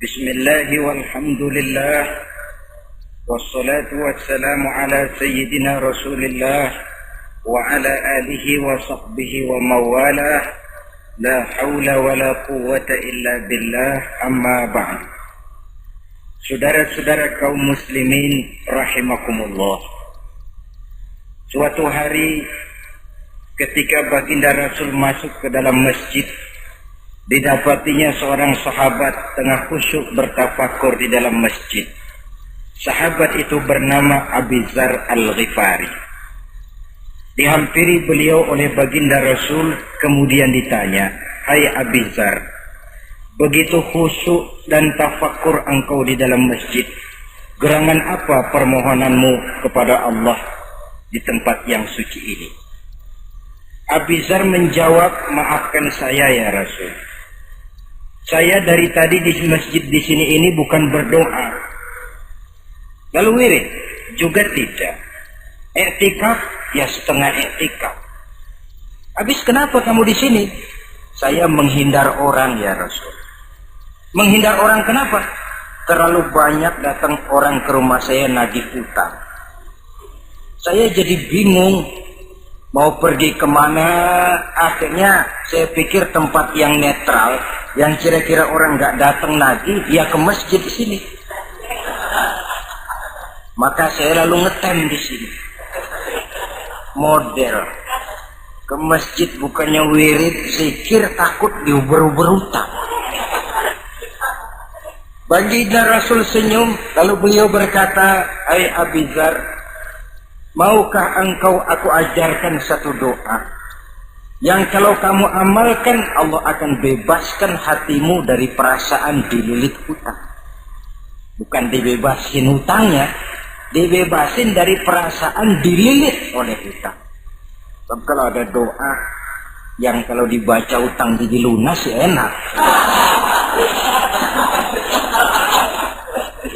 Bismillah walhamdulillah wassalatu wassalamu ala sayyidina Rasulillah wa ala alihi wa sahbihi wa mawalah. La hawla wa la quwwata illa billah, amma ba'd. Saudara-saudara kaum muslimin rahimakumullah. Suatu hari ketika baginda Rasul masuk ke dalam masjid, didapatinya seorang sahabat tengah khusyuk bertafakur di dalam masjid. Sahabat itu bernama Abi Dzar Al-Ghifari. Dihampiri beliau oleh baginda Rasul, kemudian ditanya, "Hai Abi Dzar, begitu khusyuk dan tafakur engkau di dalam masjid, gerangan apa permohonanmu kepada Allah di tempat yang suci ini?" Abi Dzar menjawab, "Maafkan saya ya Rasul. Saya dari tadi di masjid di sini ini bukan berdoa. Lalu wirid juga tidak. Iktikaf ya setengah iktikaf. Habis kenapa kamu di sini?" "Saya menghindar orang ya Rasul." "Menghindar orang kenapa?" "Terlalu banyak datang orang ke rumah saya nagih utang. Saya jadi bingung mau pergi kemana. Akhirnya saya pikir tempat yang netral, yang kira-kira orang nggak datang lagi, ya ke masjid di sini. Maka saya lalu ngetem di sini. Model ke masjid bukannya wirid, zikir, takut diuber-uber utang." Baginda Rasul senyum, lalu beliau berkata, "Hai Abi Dzar, maukah engkau aku ajarkan satu doa yang kalau kamu amalkan Allah akan bebaskan hatimu dari perasaan dililit hutang." Bukan dibebasin hutangnya, dibebasin dari perasaan dililit oleh hutang. Tapi kalau ada doa yang kalau dibaca hutang jadi lunas ya enak.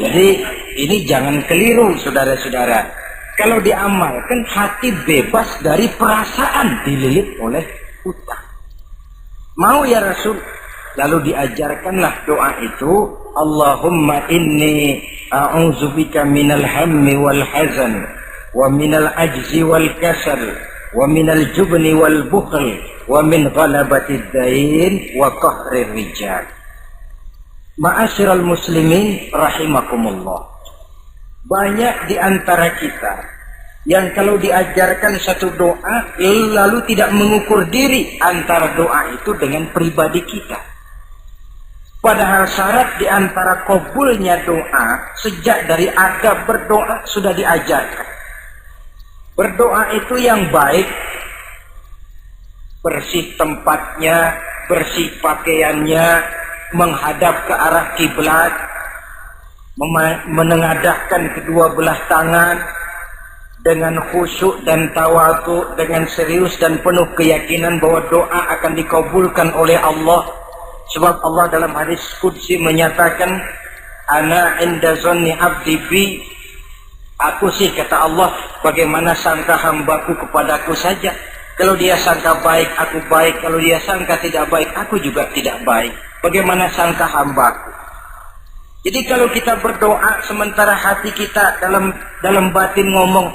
Jadi ini jangan keliru saudara-saudara. Kalau diamalkan hati bebas dari perasaan dililit oleh hutang. Mau ya Rasul? Lalu diajarkanlah doa itu, "Allahumma inni a'udzubika minal hammi wal hazan wa minal ajzi wal kasal wa minal jubni wal bukhl wa min ghalabatid dain wa qahrir rijal." Ma'asyiral muslimin rahimakumullah. Banyak di antara kita yang kalau diajarkan satu doa lalu tidak mengukur diri antara doa itu dengan pribadi kita. Padahal syarat di antara kabulnya doa sejak dari adab berdoa sudah diajarkan. Berdoa itu yang baik, bersih tempatnya, bersih pakaiannya, menghadap ke arah kiblat, menengadahkan kedua belah tangan dengan khusyuk dan tawadhu, dengan serius dan penuh keyakinan bahwa doa akan dikabulkan oleh Allah. Sebab Allah dalam hadis qudsi menyatakan, "Ana inda zanni abdi bi." Aku sih, kata Allah, bagaimana sangka hambaku kepadaku saja. Kalau dia sangka baik, aku baik. Kalau dia sangka tidak baik, aku juga tidak baik. Bagaimana sangka hambaku? Jadi kalau kita berdoa sementara hati kita dalam batin ngomong,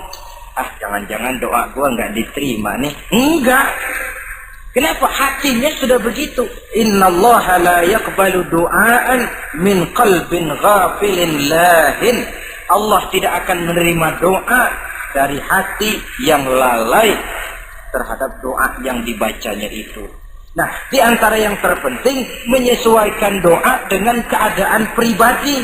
jangan-jangan doa gua nggak diterima nih. Enggak. Kenapa? Hatinya sudah begitu. Innallaha la yaqbalu du'aan min qalbin ghafilin lahin. Allah tidak akan menerima doa dari hati yang lalai terhadap doa yang dibacanya itu. Nah, di antara yang terpenting menyesuaikan doa dengan keadaan pribadi.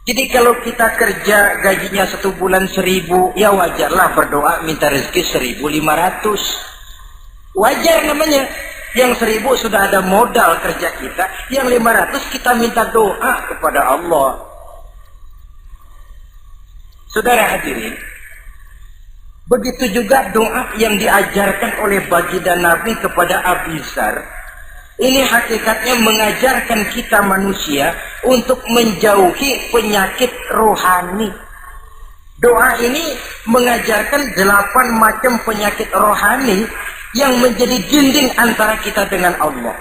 Jadi kalau kita kerja gajinya 1 bulan 1.000, ya wajarlah berdoa minta rezeki 1.500. Wajar namanya. Yang 1.000 sudah ada modal kerja kita, yang 500 kita minta doa kepada Allah. Saudara hadirin, begitu juga doa yang diajarkan oleh baginda Nabi kepada Abi Dzar. Ini hakikatnya mengajarkan kita manusia untuk menjauhi penyakit rohani. Doa ini mengajarkan 8 macam penyakit rohani yang menjadi dinding antara kita dengan Allah.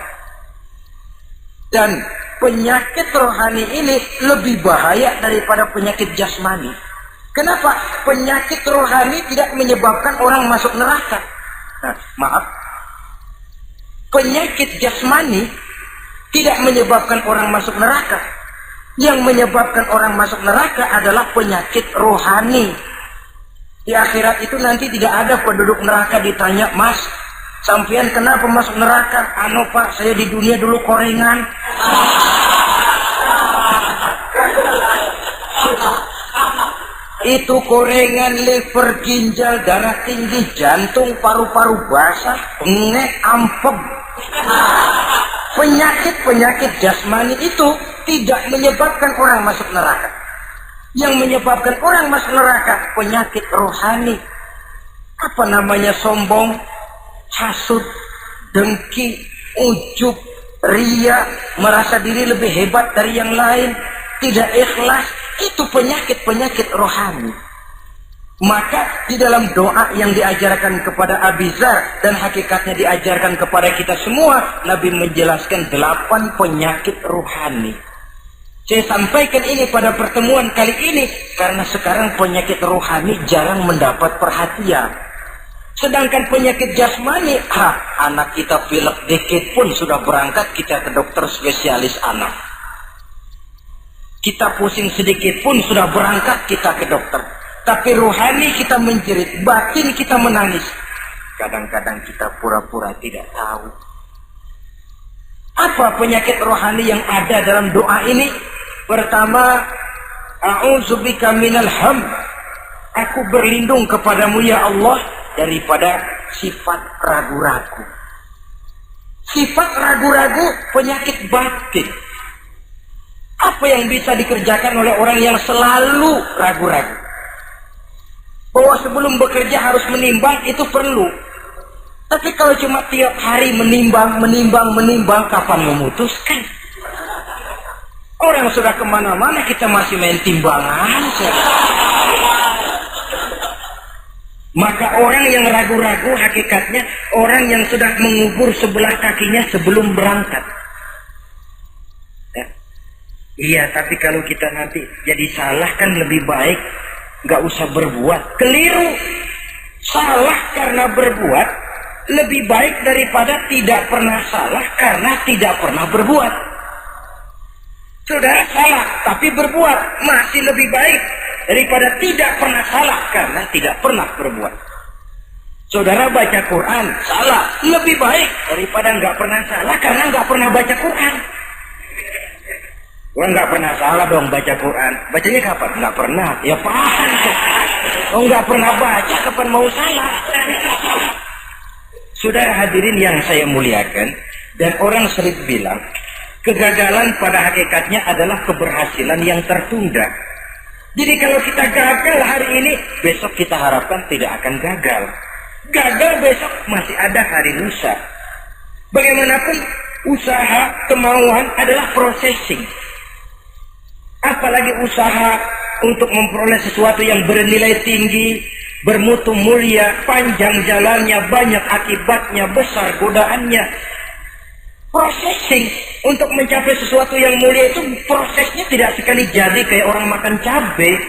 Dan penyakit rohani ini lebih bahaya daripada penyakit jasmani. Kenapa? Penyakit rohani tidak menyebabkan orang masuk neraka. Nah, maaf. Penyakit jasmani tidak menyebabkan orang masuk neraka. Yang menyebabkan orang masuk neraka adalah penyakit rohani. Di akhirat itu nanti tidak ada penduduk neraka ditanya, "Mas, sampean kenapa masuk neraka?" "Anu Pak, saya di dunia dulu korengan." Itu korengan, liver, ginjal, darah tinggi, jantung, paru-paru basah, bengek, ampem. Penyakit-penyakit jasmani itu tidak menyebabkan orang masuk neraka. Yang menyebabkan orang masuk neraka penyakit rohani. Apa namanya? Sombong, hasud, dengki, ujub, ria, merasa diri lebih hebat dari yang lain, tidak ikhlas. Itu penyakit-penyakit rohani. Maka di dalam doa yang diajarkan kepada Abi Dzar dan hakikatnya diajarkan kepada kita semua, Nabi menjelaskan 8 penyakit rohani. Saya sampaikan ini pada pertemuan kali ini karena sekarang penyakit rohani jarang mendapat perhatian. Sedangkan penyakit jasmani, anak kita pilek dikit pun sudah berangkat kita ke dokter spesialis anak. Kita pusing sedikit pun sudah berangkat kita ke dokter. Tapi rohani kita menjerit, batin kita menangis. Kadang-kadang kita pura-pura tidak tahu. Apa penyakit rohani yang ada dalam doa ini? Pertama, a'udzubika minal ham. Aku berlindung kepadamu ya Allah daripada sifat ragu-ragu. Sifat ragu-ragu penyakit batin. Apa yang bisa dikerjakan oleh orang yang selalu ragu-ragu? Bahwa sebelum bekerja harus menimbang, itu perlu. Tapi kalau cuma tiap hari menimbang, kapan memutuskan? Orang sudah kemana-mana, kita masih main timbangan. Maka orang yang ragu-ragu hakikatnya orang yang sudah mengubur sebelah kakinya sebelum berangkat. Iya, tapi kalau kita nanti jadi salah kan lebih baik nggak usah berbuat. Keliru. Salah karena berbuat lebih baik daripada tidak pernah salah karena tidak pernah berbuat. Saudara salah tapi berbuat masih lebih baik daripada tidak pernah salah karena tidak pernah berbuat. Saudara baca Quran salah lebih baik daripada nggak pernah salah karena nggak pernah baca Quran. Gua nggak pernah salah dong baca Quran. Bacanya kapan? Nggak pernah. Ya paham tuh. Oh nggak pernah baca, kapan mau salah? Saudara hadirin yang saya muliakan, dan orang sering bilang, kegagalan pada hakikatnya adalah keberhasilan yang tertunda. Jadi kalau kita gagal hari ini, besok kita harapkan tidak akan gagal. Gagal besok masih ada hari lusa. Bagaimanapun usaha, kemauan adalah processing. Apalagi usaha untuk memperoleh sesuatu yang bernilai tinggi, bermutu mulia, panjang jalannya, banyak akibatnya, besar godaannya. Processing untuk mencapai sesuatu yang mulia itu prosesnya tidak sekali jadi kayak orang makan cabai.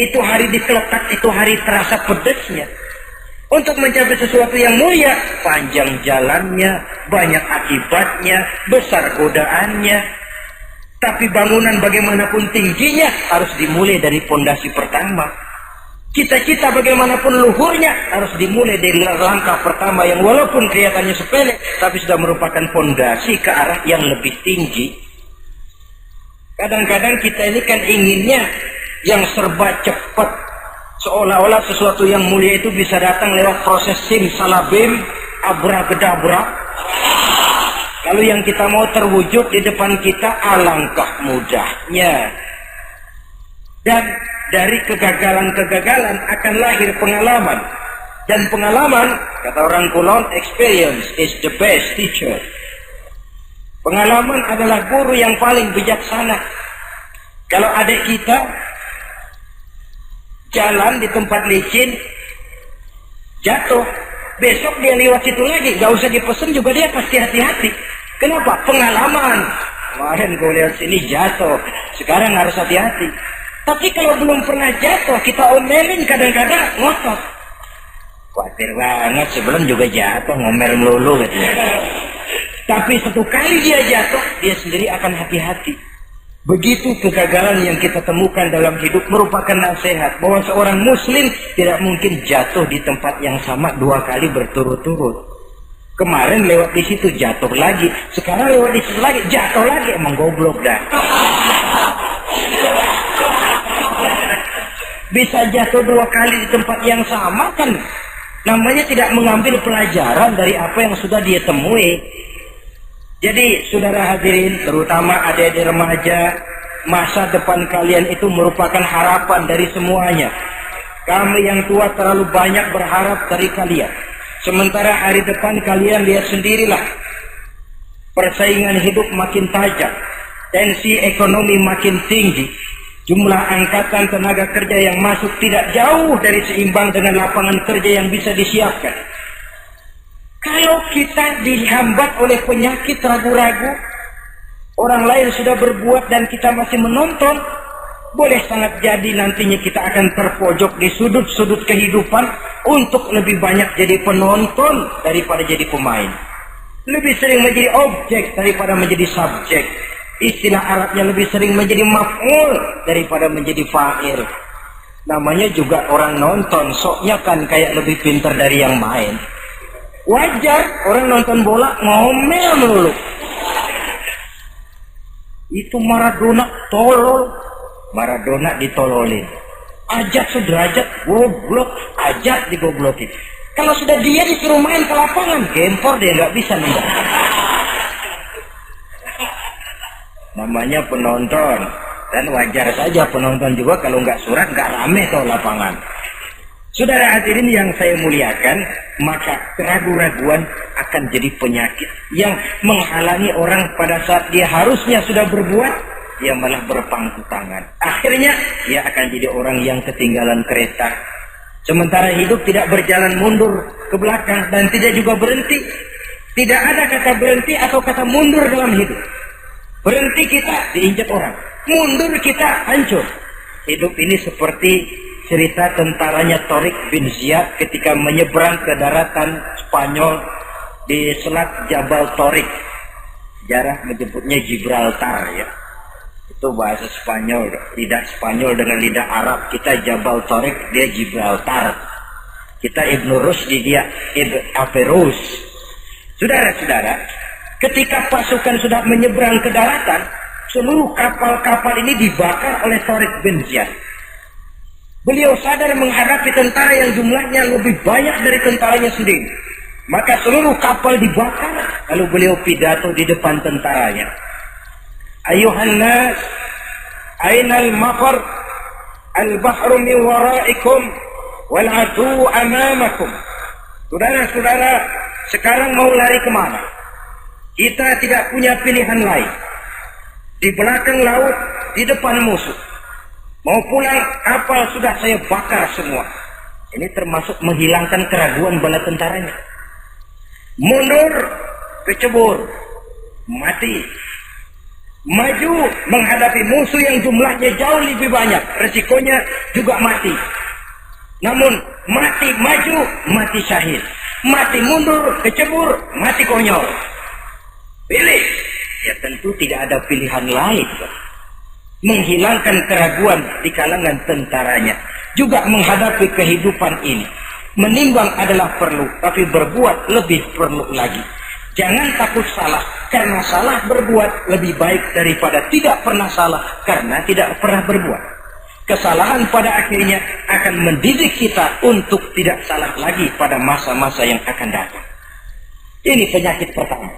Itu hari dikeletak, itu hari terasa pedesnya. Untuk mencapai sesuatu yang mulia, panjang jalannya, banyak akibatnya, besar godaannya. Tapi bangunan bagaimanapun tingginya harus dimulai dari pondasi pertama. Cita-cita bagaimanapun luhurnya harus dimulai dari langkah pertama yang walaupun kelihatannya sepele, tapi sudah merupakan pondasi ke arah yang lebih tinggi. Kadang-kadang kita ini kan inginnya yang serba cepat, seolah-olah sesuatu yang mulia itu bisa datang lewat proses simsalabim, abracadabra. Kalau yang kita mau terwujud di depan kita, alangkah mudahnya. Dan dari kegagalan-kegagalan akan lahir pengalaman. Dan pengalaman, kata orang Kulon, experience is the best teacher. Pengalaman adalah guru yang paling bijaksana. Kalau adik kita jalan di tempat licin, jatuh, besok dia lewat situ lagi, gak usah dipesen juga dia pasti hati-hati. Kenapa? Pengalaman. kemarin gue lihat sini jatuh, sekarang harus hati-hati. Tapi kalau belum pernah jatuh, kita omelin kadang-kadang ngotot. Khawatir banget, sebelum juga jatuh, ngomel melulu gitu. Tapi satu kali dia jatuh, dia sendiri akan hati-hati. Begitu kegagalan yang kita temukan dalam hidup merupakan nasihat bahwa seorang muslim tidak mungkin jatuh di tempat yang sama 2 kali berturut-turut. Kemarin lewat di situ jatuh lagi, sekarang lewat di situ lagi jatuh lagi, emang goblok dah. Bisa jatuh 2 kali di tempat yang sama kan namanya tidak mengambil pelajaran dari apa yang sudah dia temui. Jadi saudara hadirin, terutama adik-adik remaja, masa depan kalian itu merupakan harapan dari semuanya. Kami yang tua terlalu banyak berharap dari kalian. Sementara hari depan kalian lihat sendirilah. Persaingan hidup makin tajam, tensi ekonomi makin tinggi, jumlah angkatan tenaga kerja yang masuk tidak jauh dari seimbang dengan lapangan kerja yang bisa disiapkan. Kalau kita dihambat oleh penyakit ragu-ragu, orang lain sudah berbuat dan kita masih menonton, boleh sangat jadi nantinya kita akan terpojok di sudut-sudut kehidupan untuk lebih banyak jadi penonton daripada jadi pemain. Lebih sering menjadi objek daripada menjadi subjek. Istilah Arabnya lebih sering menjadi maf'ul daripada menjadi fa'il. Namanya juga orang nonton, soknya kan kayak lebih pintar dari yang main. Wajar orang nonton bola ngomel melulu. Itu Maradona tolol. Maradona ditololin. Ajat sederajat goblok, ajat digoblokin. Kalau sudah dia disuruh main ke lapangan, gempor dia nggak bisa nembak. Namanya penonton, dan wajar saja penonton juga kalau nggak surat nggak rame tuh lapangan. Saudara hadirin yang saya muliakan, maka keraguan-raguan akan jadi penyakit yang menghalangi orang pada saat dia harusnya sudah berbuat, dia malah berpangku tangan. Akhirnya dia akan jadi orang yang ketinggalan kereta. Sementara hidup tidak berjalan mundur ke belakang dan tidak juga berhenti. Tidak ada kata berhenti atau kata mundur dalam hidup. Berhenti kita diinjak orang, mundur kita hancur. Hidup ini seperti cerita tentaranya Tariq bin Ziyad ketika menyeberang ke daratan Spanyol di selat Jabal Tariq. Sejarah menyebutnya Gibraltar ya. Itu bahasa Spanyol, lidah Spanyol dengan lidah Arab. Kita Jabal Tariq, dia Gibraltar. Kita Ibnu Rusdi, dia Ibn Averus. Saudara-saudara, ketika pasukan sudah menyeberang ke daratan, seluruh kapal-kapal ini dibakar oleh Tariq bin Ziyad. Beliau sadar menghadapi tentara yang jumlahnya lebih banyak dari tentaranya sendiri. Maka seluruh kapal dibakar, lalu beliau pidato di depan tentaranya. Ayuhan nas, ainal mafar, al-bahru min waraikum, wal adu amamakum. Saudara-saudara, sekarang mau lari kemana? Kita tidak punya pilihan lain. Di belakang laut, di depan musuh. Mau pulang, kapal sudah saya bakar semua. Ini termasuk menghilangkan keraguan bala tentaranya. Mundur, kecebur, mati. Maju menghadapi musuh yang jumlahnya jauh lebih banyak, resikonya juga mati. Namun mati maju, mati syahid. Mati mundur, kecebur, mati konyol. Pilih. Ya tentu tidak ada pilihan lain. Menghilangkan keraguan di kalangan tentaranya. Juga menghadapi kehidupan ini. Menimbang adalah perlu, tapi berbuat lebih perlu lagi. Jangan takut salah, karena salah berbuat lebih baik daripada tidak pernah salah, karena tidak pernah berbuat. Kesalahan pada akhirnya akan mendidik kita untuk tidak salah lagi pada masa-masa yang akan datang. Ini penyakit pertama.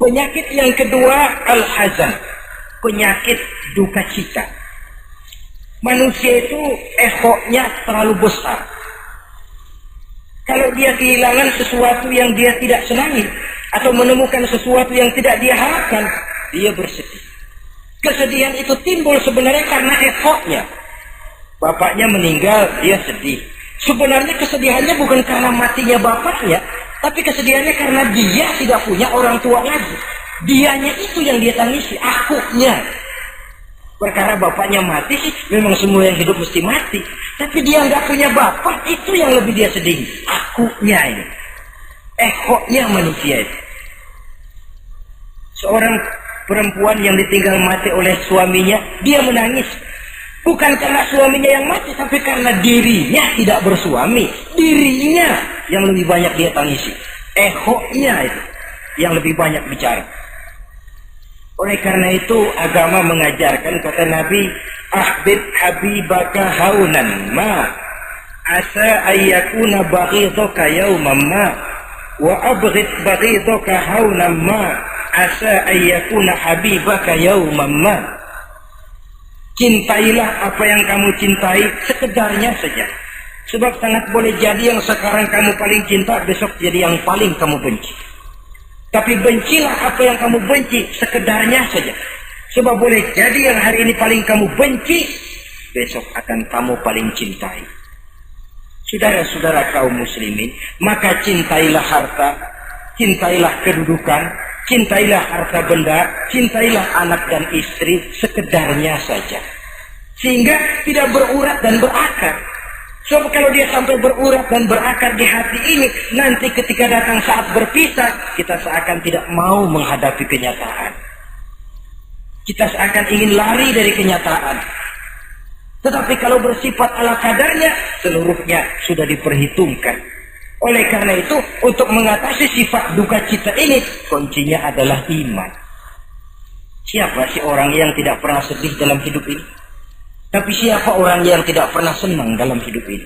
Penyakit yang kedua, al-hazan. Penyakit duka cita. Manusia itu ehoknya terlalu besar. Kalau dia kehilangan sesuatu yang dia tidak senangi, atau menemukan sesuatu yang tidak dia harapkan, dia bersedih. Kesedihan itu timbul sebenarnya karena ehoknya. Bapaknya meninggal, dia sedih. Sebenarnya kesedihannya bukan karena matinya bapaknya, tapi kesedihannya karena dia tidak punya orang tua lagi. Dianya itu yang dia tangisi, akunya. Perkara bapaknya mati sih, memang semua yang hidup mesti mati. Tapi dia nggak punya bapak, itu yang lebih dia sedih. Akunya ini. Ekoknya manusia itu. Seorang perempuan yang ditinggal mati oleh suaminya, dia menangis. Bukan karena suaminya yang mati, tapi karena dirinya tidak bersuami. Dirinya yang lebih banyak dia tangisi. Ekoknya itu yang lebih banyak bicara. Oleh karena itu agama mengajarkan, kata Nabi, ahbib habibaka haunan ma asa ayyakuna baghidaka yawman ma wa abghid baghidaka haunan ma asa ayyakuna habibaka yawman ma. Cintailah apa yang kamu cintai sekedarnya saja, sebab sangat boleh jadi yang sekarang kamu paling cinta besok jadi yang paling kamu benci. Tapi bencilah apa yang kamu benci sekedarnya saja, sebab boleh jadi yang hari ini paling kamu benci besok akan kamu paling cintai. Saudara-saudara kaum muslimin, maka cintailah harta, cintailah kedudukan, cintailah harta benda, cintailah anak dan istri sekedarnya saja, sehingga tidak berurat dan berakar. Sebab kalau dia sampai berurat dan berakar di hati ini, nanti ketika datang saat berpisah, kita seakan tidak mau menghadapi kenyataan. Kita seakan ingin lari dari kenyataan. Tetapi kalau bersifat ala kadarnya, seluruhnya sudah diperhitungkan. Oleh karena itu, untuk mengatasi sifat duka cita ini, kuncinya adalah iman. Siapa sih orang yang tidak pernah sedih dalam hidup ini? Tapi siapa orang yang tidak pernah senang dalam hidup ini?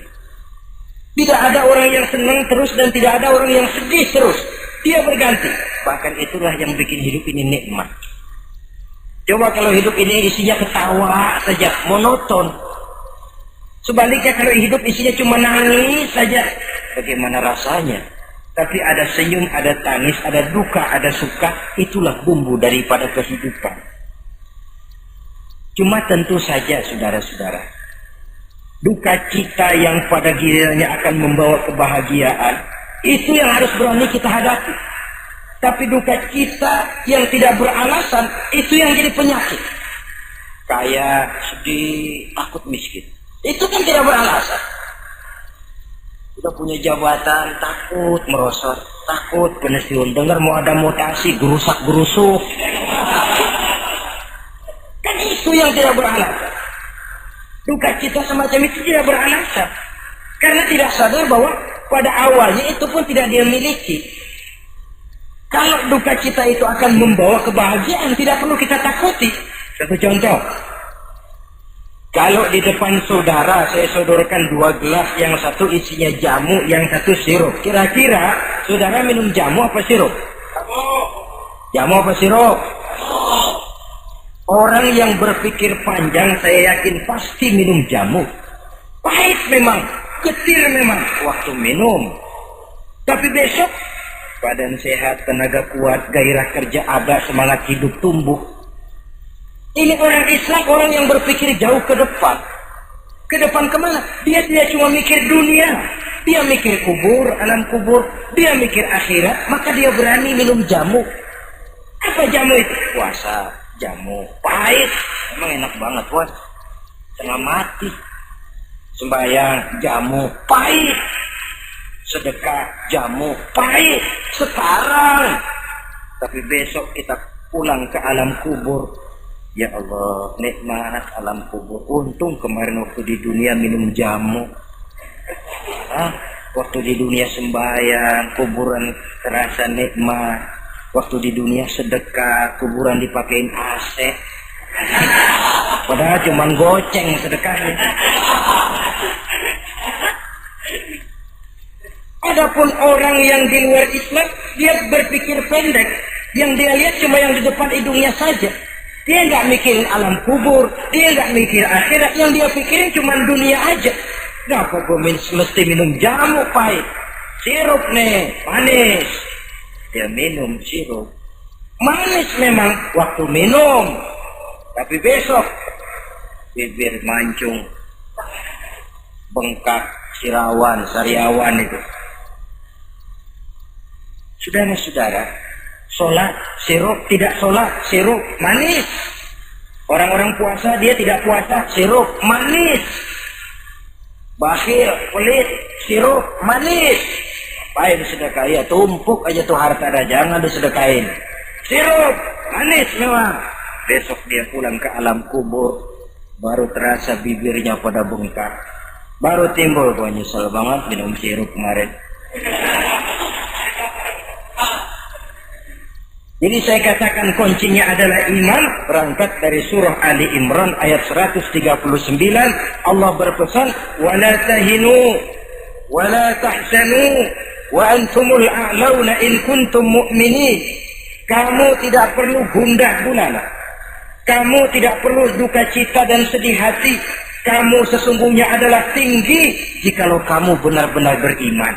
Tidak ada orang yang senang terus dan tidak ada orang yang sedih terus. Dia berganti. Bahkan itulah yang bikin hidup ini nikmat. Coba kalau hidup ini isinya ketawa saja, monoton. Sebaliknya kalau hidup isinya cuma nangis saja, bagaimana rasanya? Tapi ada senyum, ada tangis, ada duka, ada suka. Itulah bumbu daripada kehidupan. Cuma tentu saja saudara-saudara, duka cita yang pada gilirannya akan membawa kebahagiaan, itu yang harus berani kita hadapi. Tapi duka cita yang tidak beralasan, itu yang jadi penyakit. Kaya, sedih, takut miskin. Itu kan tidak beralasan. Udah punya jabatan, takut merosot, takut pensiun, dengar mau ada mutasi, gerusak-gerusuk. Kan itu yang tidak beralasan. Duka cita semacam itu tidak beralasan. Karena tidak sadar bahwa pada awalnya itu pun tidak dia miliki. Kalau duka cita itu akan membawa kebahagiaan, tidak perlu kita takuti. Satu contoh. Kalau di depan saudara saya sodorkan 2 gelas, yang satu isinya jamu, yang satu sirup. Kira-kira saudara minum jamu apa sirup? Jamu apa sirup? Orang yang berpikir panjang saya yakin pasti minum jamu. Pahit memang, getir memang waktu minum. Tapi besok badan sehat, tenaga kuat, gairah kerja ada, semangat hidup tumbuh. Ini orang Islam, orang yang berpikir jauh ke depan. Ke depan kemana? Dia tidak cuma mikir dunia. Dia mikir kubur, alam kubur. Dia mikir akhirat, maka dia berani minum jamu. Apa jamu itu? Puasa. Jamu pahit, emang enak banget buat tengah mati. Sembahyang jamu pahit, sedekah jamu pahit sekarang. Tapi besok kita pulang ke alam kubur, ya Allah nikmat alam kubur. Untung kemarin waktu di dunia minum jamu. Waktu di dunia sembahyang, kuburan terasa nikmat. Waktu di dunia sedekah, kuburan dipakein AC. Padahal cuma goceng sedekahnya. Adapun orang yang di luar Islam, dia berpikir pendek. Yang dia lihat cuma yang di depan hidungnya saja. Dia nggak mikirin alam kubur, dia nggak mikir akhirat. Yang dia pikirin cuma dunia aja. Kenapa gue mesti minum jamu pahit? Sirup nih, manis. Dia minum sirup. Manis memang waktu minum. Tapi besok bibir mancung, bengkak, sirawan, sariawan itu. Saudara-saudara, Sholat, sirup, tidak sholat, sirup, manis. Orang-orang puasa, dia tidak puasa, sirup, manis. Bakhil, pelit, sirup, manis. Apain sedekah? Ya tumpuk aja tuh harta dah, jangan disedekahin. Sirup, manis memang. Besok dia pulang ke alam kubur, baru terasa bibirnya pada bengkak. Baru timbul, gua nyesel banget minum sirup kemarin. Jadi saya katakan kuncinya adalah iman. Berangkat dari surah Ali Imran ayat 139, Allah berpesan, wala tahinu wala tahzanu wa antumul a'launa in kuntum mu'minin. Kamu tidak perlu gundah gulana, kamu tidak perlu duka cita dan sedih hati. Kamu sesungguhnya adalah tinggi jikalau kamu benar-benar beriman.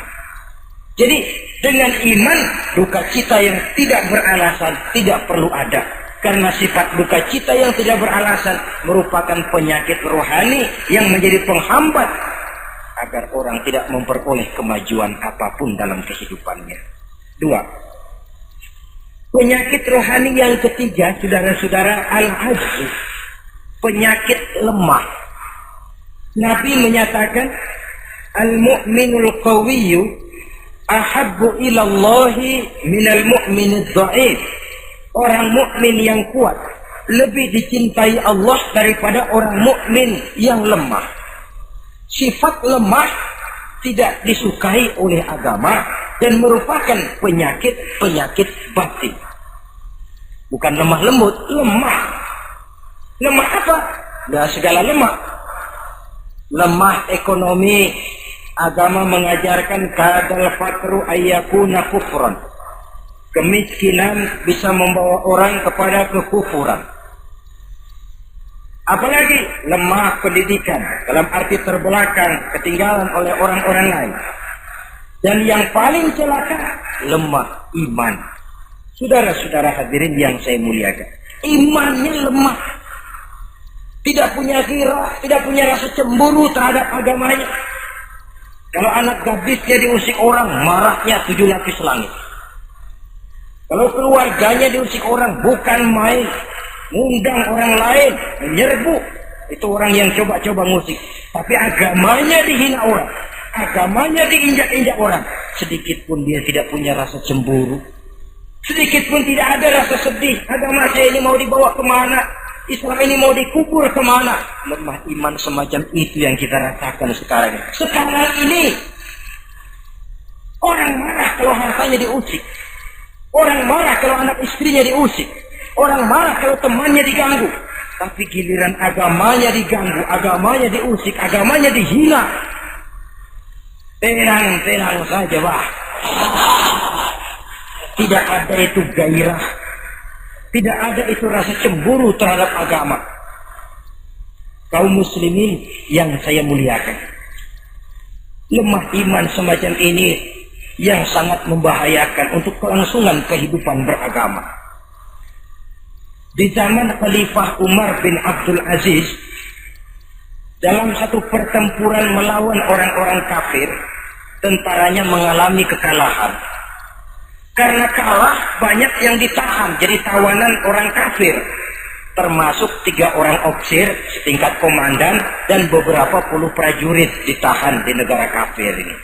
Jadi dengan iman, duka cita yang tidak beralasan tidak perlu ada. Karena sifat duka cita yang tidak beralasan merupakan penyakit rohani yang menjadi penghambat agar orang tidak memperoleh kemajuan apapun dalam kehidupannya. 2. Penyakit rohani yang ketiga, saudara-saudara, al-ajzu, penyakit lemah. Nabi menyatakan, al-mu'minul qawiyyu ahabbu ilallahi minal mu'minid dha'if. Orang mukmin yang kuat lebih dicintai Allah daripada orang mukmin yang lemah. Sifat lemah tidak disukai oleh agama dan merupakan penyakit batin. Bukan lemah lembut, lemah. Lemah apa? Nah, segala lemah. Lemah ekonomi. Agama mengajarkan kadal fakru ayyakuna kufran. Kemiskinan bisa membawa orang kepada kekufuran. Apalagi lemah pendidikan, dalam arti terbelakang, ketinggalan oleh orang-orang lain. Dan yang paling celaka, lemah iman. Saudara-saudara hadirin yang saya muliakan, imannya lemah. Tidak punya ghirah, tidak punya rasa cemburu terhadap agamanya. Kalau anak gadisnya diusik orang, marahnya 7 lapis langit. Kalau keluarganya diusik orang, bukan main. Ngundang orang lain, menyerbu. Itu orang yang coba-coba ngusik. Tapi agamanya dihina orang. Agamanya diinjak-injak orang. Sedikit pun dia tidak punya rasa cemburu. Sedikit pun tidak ada rasa sedih. Agama saya ini mau dibawa kemana? Islam ini mau dikubur kemana? Lemah iman semacam itu yang kita rasakan sekarang. Sekarang ini orang marah kalau hartanya diusik. Orang marah kalau anak istrinya diusik. Orang marah kalau temannya diganggu. Tapi giliran agamanya diganggu, agamanya diusik, agamanya dihina. Tenang saja, bah. Tidak ada itu gairah. Tidak ada itu rasa cemburu terhadap agama. Kaum muslimin yang saya muliakan, lemah iman semacam ini yang sangat membahayakan untuk kelangsungan kehidupan beragama. Di zaman Khalifah Umar bin Abdul Aziz, dalam satu pertempuran melawan orang-orang kafir, tentaranya mengalami kekalahan. Karena kalah, banyak yang ditahan jadi tawanan orang kafir, termasuk 3 orang ofisir setingkat komandan dan beberapa puluh prajurit ditahan di negara kafir ini.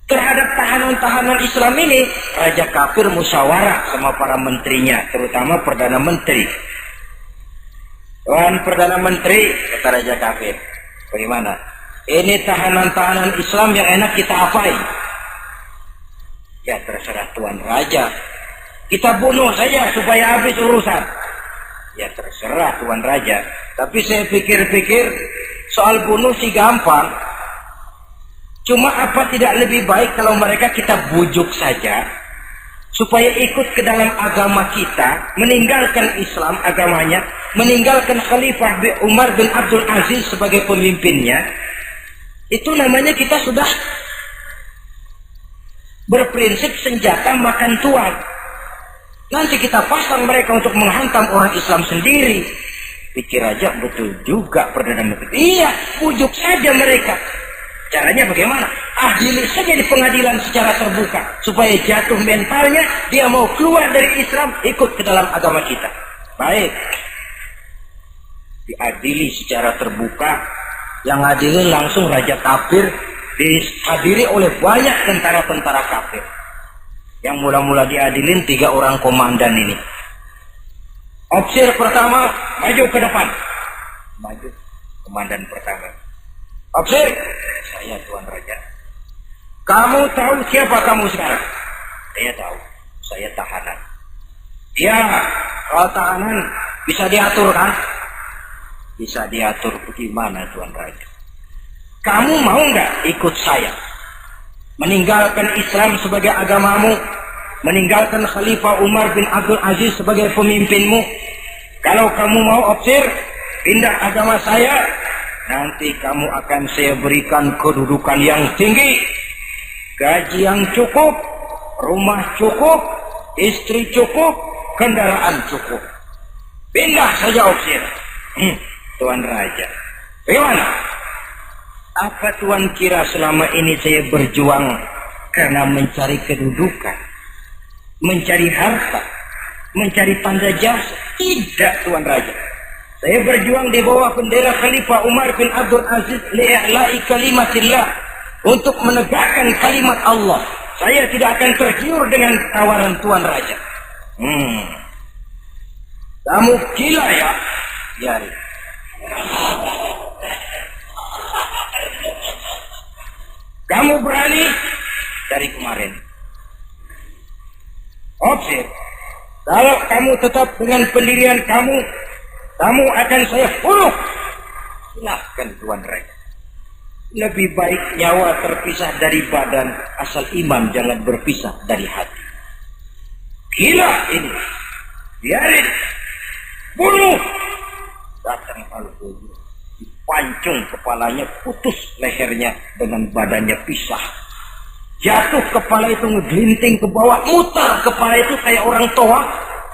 Terhadap tahanan-tahanan Islam ini, Raja kafir musyawarah sama para menterinya, terutama Perdana Menteri. Tuan Perdana Menteri, kata Raja kafir, bagaimana? Ini tahanan-tahanan Islam yang enak kita apain? Ya terserah Tuan Raja. Kita bunuh saja supaya habis urusan. Ya terserah Tuan Raja. Tapi saya pikir-pikir soal bunuh sih gampang. Cuma apa tidak lebih baik kalau mereka kita bujuk saja supaya ikut ke dalam agama kita, meninggalkan Islam agamanya, meninggalkan Khalifah Umar bin Abdul Aziz sebagai pemimpinnya. Itu namanya kita sudah berprinsip senjata makan tuan. Nanti kita pasang mereka untuk menghantam orang Islam sendiri. Pikir aja betul juga Perdana Menteri. Iya, pujuk saja mereka. Caranya bagaimana? adili saja di pengadilan secara terbuka supaya jatuh mentalnya, dia mau keluar dari Islam, ikut ke dalam agama kita. Baik, diadili secara terbuka. Yang adilin langsung raja kafir, dihadiri oleh banyak tentara-tentara kafir. Yang mula-mula diadilin 3 orang komandan ini. Opsir pertama maju ke depan. Maju, komandan pertama. Opsir, saya Tuan Raja. Kamu tahu siapa kamu sekarang? Saya tahu, saya tahanan. Ya, kalau tahanan bisa diatur kan? Bisa diatur bagaimana Tuan Raja? Kamu mau nggak ikut saya? Meninggalkan Islam sebagai agamamu, meninggalkan Khalifah Umar bin Abdul Aziz sebagai pemimpinmu. Kalau kamu mau opsir, pindah agama saya, nanti kamu akan saya berikan kedudukan yang tinggi, gaji yang cukup, rumah cukup, istri cukup, kendaraan cukup. Pindah saja opsir. Tuan Raja, bagaimana? Apa Tuan kira selama ini saya berjuang karena mencari kedudukan, mencari harta, mencari tanda jasa? Tidak Tuan Raja. Saya berjuang di bawah bendera Khalifah Umar bin Abdul Aziz li'i'la'i kalimatillah, untuk menegakkan kalimat Allah. Saya tidak akan tergiur dengan tawaran Tuan Raja. Kamu gila ya? Biarin. Kamu berani dari kemarin. Opsir, kalau kamu tetap dengan pendirian kamu akan saya bunuh. Silahkan Tuan Raja. Lebih baik nyawa terpisah dari badan, asal iman jangan berpisah dari hati. Gila ini. Biarin. Bunuh. Datang Al-Ghazali, dipancung kepalanya, putus lehernya dengan badannya pisah. Jatuh kepala itu ngegelinting ke bawah, mutar kepala itu kayak orang tua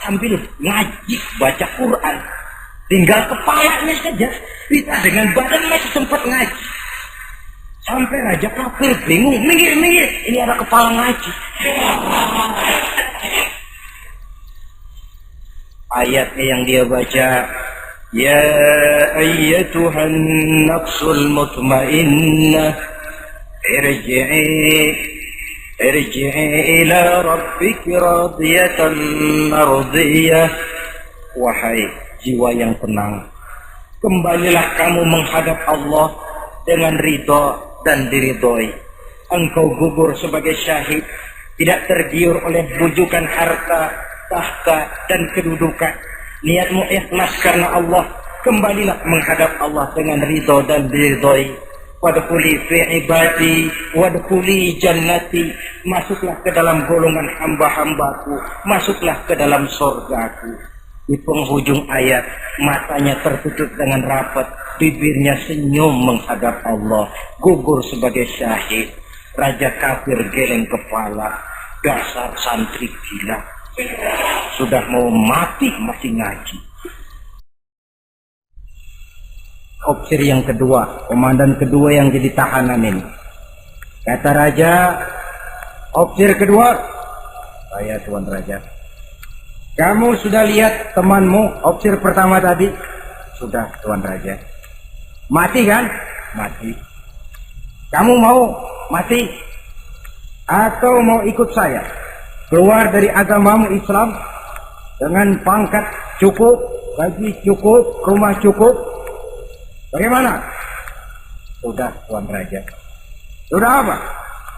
sambil ngaji baca Quran. Tinggal kepalanya saja, pisah dengan badan masih sempat ngaji. Sampai Raja kafir bingung, minggir, ini ada kepala ngaji. Ayatnya yang dia baca, Ya ayyatuhan nafsul mutmainnah, irji'i ila rabbiki radiyatan mardiyah. Wahai jiwa yang tenang, kembalilah kamu menghadap Allah dengan ridha dan diridhoi. Engkau gugur sebagai syahid, tidak tergiur oleh bujukan harta, tahta dan kedudukan. Niatmu ikhlas karena Allah, kembalilah menghadap Allah dengan ridha dan diridhoi. Wadkhuli fi ibadi wadkhuli jannati, masuklah ke dalam golongan hamba-hambaku, masuklah ke dalam surgaku. Di penghujung ayat, matanya tertutup dengan rapat, bibirnya senyum menghadap Allah, gugur sebagai syahid. Raja kafir geleng kepala, dasar santri gila, sudah mau mati masih ngaji. Opsir yang kedua, komandan kedua yang jadi tahanan ini, kata raja, opsir kedua, saya Tuan Raja, kamu sudah lihat temanmu opsir pertama tadi? Sudah Tuan Raja. Mati kan? Mati. Kamu mau mati atau mau ikut saya keluar dari agamamu Islam dengan pangkat cukup, gaji cukup, rumah cukup? Bagaimana? Sudah Tuan Raja. Sudah apa?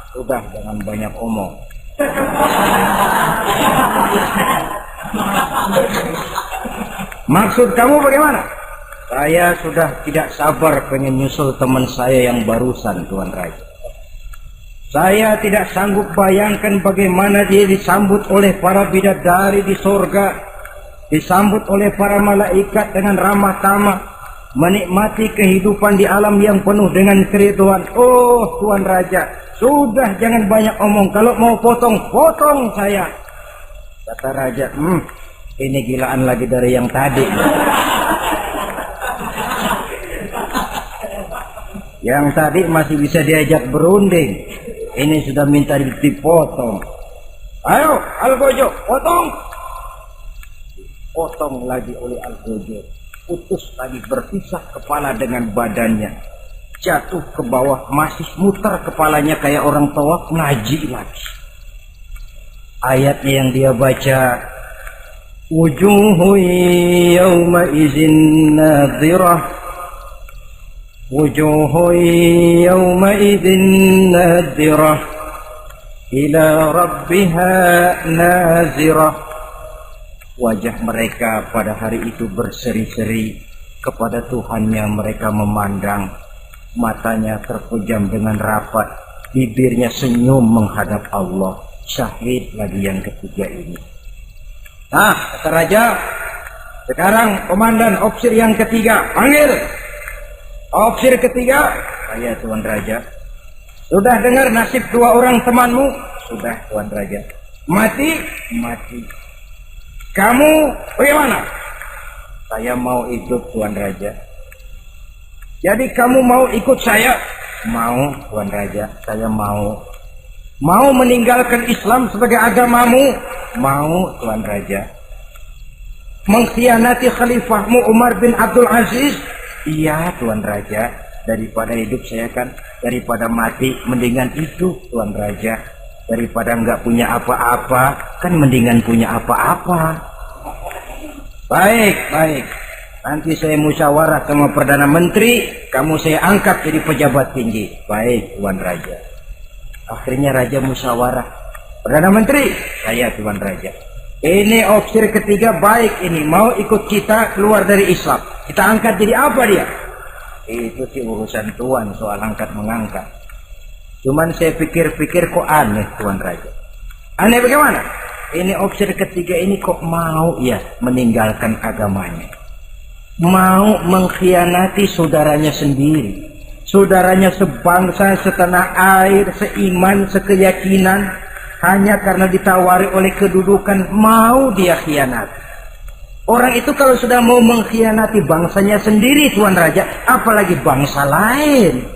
Sudah, jangan banyak omong. Maksud kamu bagaimana? Saya sudah tidak sabar pengen nyusul teman saya yang barusan Tuan Raja. Saya tidak sanggup bayangkan bagaimana dia disambut oleh para bidadari di surga, disambut oleh para malaikat dengan ramah tamah, menikmati kehidupan di alam yang penuh dengan keriduan. Oh Tuan Raja, sudah jangan banyak omong, kalau mau potong saya. Kata Raja, ini gilaan lagi dari yang tadi. Yang tadi masih bisa diajak berunding, ini sudah minta dipotong. Ayo Al-Gojo, potong. Potong lagi oleh Al-Gojo. Putus lagi, berpisah kepala dengan badannya. Jatuh ke bawah, masih muter kepalanya kayak orang tawaf, ngaji lagi. Ayatnya yang dia baca, wujuhu yawma izin nadhirah, wujuhu yawma izin nadhirah, ila rabbiha nazirah. Wajah mereka pada hari itu berseri-seri, kepada Tuhannya mereka memandang, matanya terpejam dengan rapat, bibirnya senyum menghadap Allah. Syahid lagi yang ketiga ini. Nah, kata raja, sekarang komandan opsir yang ketiga, panggil. Opsir ketiga, saya Tuan Raja. Sudah dengar nasib dua orang temanmu? Sudah Tuan Raja. Mati? Mati. Kamu bagaimana? Saya mau hidup Tuan Raja. Jadi kamu mau ikut saya? Mau Tuan Raja, saya mau. Mau meninggalkan Islam sebagai agamamu? Mau Tuan Raja. Mengkhianati khalifahmu Umar bin Abdul Aziz? Iya Tuan Raja. Daripada hidup saya kan, daripada mati mendingan hidup Tuan Raja. Daripada nggak punya apa-apa kan mendingan punya apa-apa. Baik, baik. Nanti saya musyawarah sama Perdana Menteri, kamu saya angkat jadi pejabat tinggi. Baik Tuan Raja. Akhirnya Raja musyawarah. Perdana Menteri, saya Tuan Raja. Ini opsir ketiga baik ini, mau ikut kita keluar dari Islam. Kita angkat jadi apa dia? Itu sih urusan Tuan soal angkat mengangkat. Cuman saya pikir-pikir kok aneh Tuan Raja. Aneh bagaimana? Ini opsir ketiga ini kok mau ya meninggalkan agamanya. Mau mengkhianati saudaranya sendiri. Saudaranya sebangsa, setanah air, seiman, sekeyakinan, hanya karena ditawari oleh kedudukan, mau dia khianati. Orang itu kalau sudah mau mengkhianati bangsanya sendiri Tuan Raja, apalagi bangsa lain.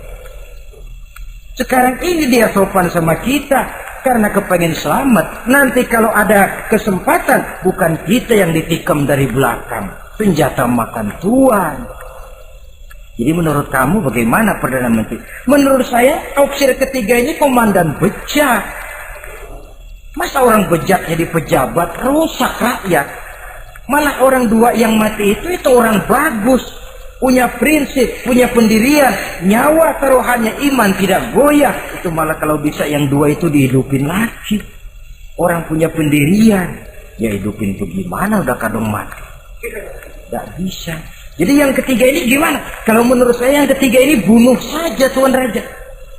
Sekarang ini dia sopan sama kita karena kepengen selamat. Nanti kalau ada kesempatan, bukan kita yang ditikam dari belakang, senjata makan Tuan. Jadi menurut kamu bagaimana Perdana Menteri? Menurut saya opsir ketiga ini komandan bejat. Masa orang bejat jadi pejabat, rusak rakyat. Malah orang dua yang mati itu orang bagus, punya prinsip, punya pendirian, nyawa taruhannya iman tidak goyah. Itu malah kalau bisa yang dua itu dihidupin lagi. Orang punya pendirian, ya hidupin itu gimana udah kadang mati? Tidak bisa. Jadi yang ketiga ini gimana? Kalau menurut saya yang ketiga ini bunuh saja Tuan Raja.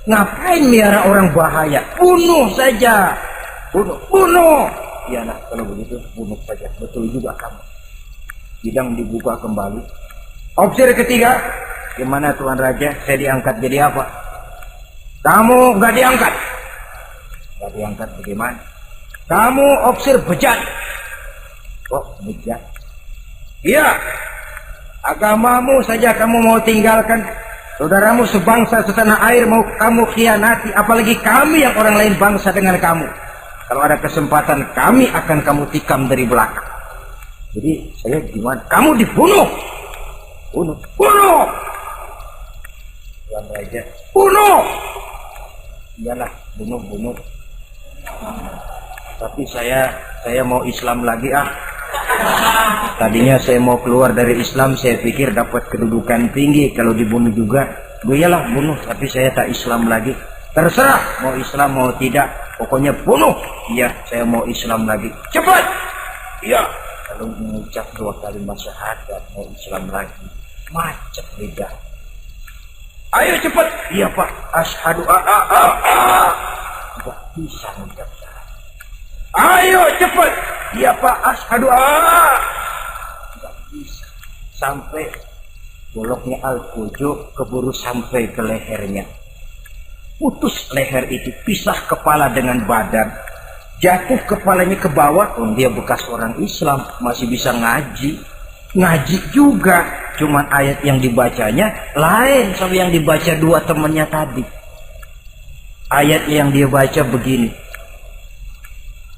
Ngapain miara orang bahaya? Bunuh saja. Bunuh. Iyalah kalau begitu bunuh saja. Betul juga kamu. Sidang dibuka kembali. Opsir ketiga, gimana Tuan Raja? Saya diangkat jadi apa? Kamu nggak diangkat. Nggak diangkat bagaimana? Kamu opsir bejat. Oh bejat. Iya. Agamamu saja kamu mau tinggalkan, saudaramu sebangsa setanah air mau kamu khianati, apalagi kami yang orang lain bangsa dengan kamu. Kalau ada kesempatan kami akan kamu tikam dari belakang. Jadi saya gimana? Kamu dibunuh. Bunuh. Tuan Raja. Bunuh. Iyalah, bunuh. Tapi saya mau Islam lagi Tadinya saya mau keluar dari Islam, saya pikir dapat kedudukan tinggi kalau dibunuh juga. Iyalah bunuh, tapi saya tak Islam lagi. Terserah mau Islam mau tidak, pokoknya bunuh. Iya, saya mau Islam lagi. Cepat. Iya, kalau mengucap 2 kalimat syahadat mau Islam lagi. Macet lidah. Ayo cepat. Iya Pak, asyhadu Tidak bisa mengucap syahadat. Ayo cepat. Iya Pak, asyhadu Tidak bisa. Sampai goloknya Al-Gojo keburu sampai ke lehernya. Putus leher itu, pisah kepala dengan badan. Jatuh kepalanya ke bawah. Dia bekas orang Islam, masih bisa ngaji. Ngaji juga. Cuma ayat yang dibacanya lain sama yang dibaca dua temannya tadi. Ayat yang dia baca begini.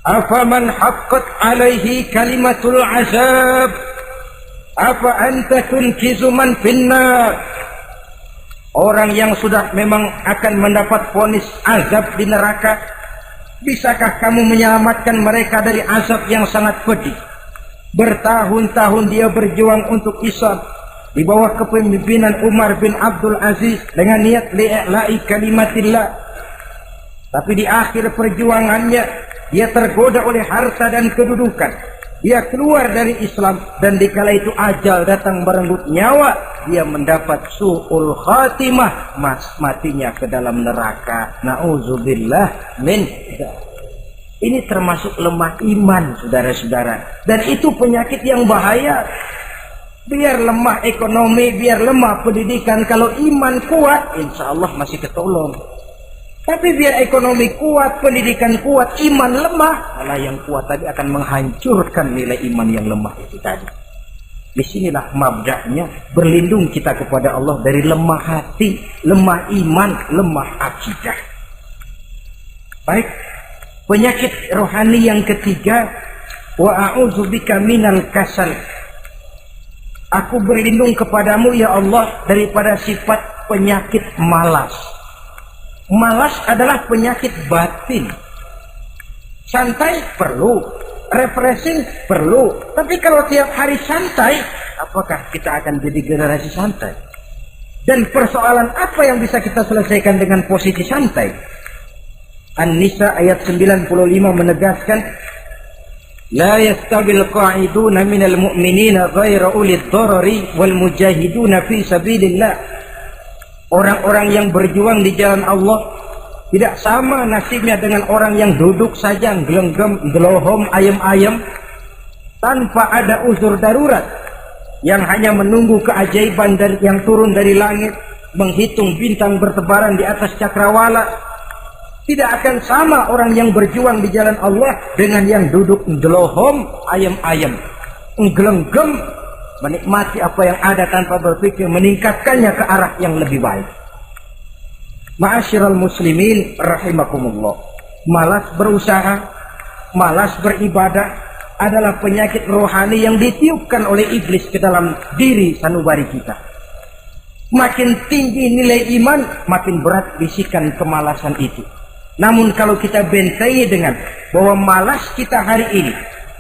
Afaman haqqat alaihi kalimatul azab afa anta tunkizu man finnar. Orang yang sudah memang akan mendapat vonis azab di neraka, bisakah kamu menyelamatkan mereka dari azab yang sangat pedih? Bertahun-tahun dia berjuang untuk Islam di bawah kepemimpinan Umar bin Abdul Aziz dengan niat li'la'i kalimatillah. Tapi di akhir perjuangannya dia tergoda oleh harta dan kedudukan. Dia keluar dari Islam dan dikala itu ajal datang merenggut nyawa, dia mendapat su'ul khatimah, matinya ke dalam neraka. Na'udzubillah min dzalik. Ini termasuk lemah iman, saudara-saudara. Dan itu penyakit yang bahaya. Biar lemah ekonomi, biar lemah pendidikan, kalau iman kuat, insya Allah masih ketolong. Tapi biar ekonomi kuat, pendidikan kuat, iman lemah, malah yang kuat tadi akan menghancurkan nilai iman yang lemah itu tadi. Disinilah mabda'nya, berlindung kita kepada Allah dari lemah hati, lemah iman, lemah akidah. Baik. Penyakit rohani yang ketiga, wa a'udzubika minal kasal. Aku berlindung kepadamu ya Allah daripada sifat penyakit malas. Malas adalah penyakit batin. Santai perlu, refreshing perlu. Tapi kalau tiap hari santai, apakah kita akan jadi generasi santai? Dan persoalan apa yang bisa kita selesaikan dengan posisi santai? An-Nisa ayat 95 menegaskan, la yastabil qa'iduna minal mu'minina ghaira ulid dharari wal mujahiduna fi sabilillah. Orang-orang yang berjuang di jalan Allah tidak sama nasibnya dengan orang yang duduk saja gelenggam, gelohom, ayam-ayam tanpa ada uzur darurat, yang hanya menunggu keajaiban yang turun dari langit, menghitung bintang bertebaran di atas cakrawala. Tidak akan sama orang yang berjuang di jalan Allah dengan yang duduk gelohom, ayam-ayam, gelenggam, menikmati apa yang ada tanpa berpikir meningkatkannya ke arah yang lebih baik. Ma'asyiral muslimin rahimakumullah. Malas berusaha, malas beribadah adalah penyakit rohani yang ditiupkan oleh iblis ke dalam diri sanubari kita. Makin tinggi nilai iman, makin berat bisikan kemalasan itu. Namun kalau kita bentengi dengan bahwa malas kita hari ini